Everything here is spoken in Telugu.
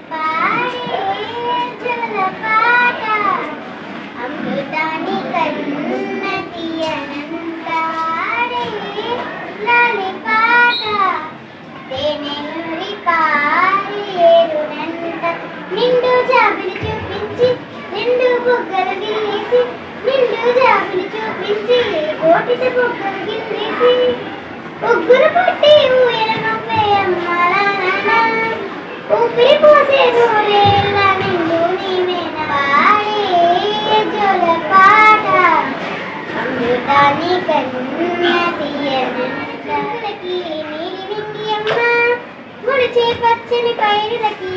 పాడే జలపాట అమృతాన్ని కన్న తీయనంటాడే లాలి పాట తేనెలూరి పారి ఏరునంట నిండు జాబిలి చూపించి నిండు బుగ్గలు గిల్లేసి నిండు జాబిలి చూపించి కోటిత బుగ్గలు గిల్లేసి ఉగ్గురు పట్టి ఊయల నొప్పే అమ్మాల ఊపిరి పోసే దూరేళ్ళ నిండు నీవేన వాడే జోలపాట అమృతాన్ని కన్న తీయనంటలకి నీలి నింగి అమ్మ ముడిచే పచ్చని పైరులకి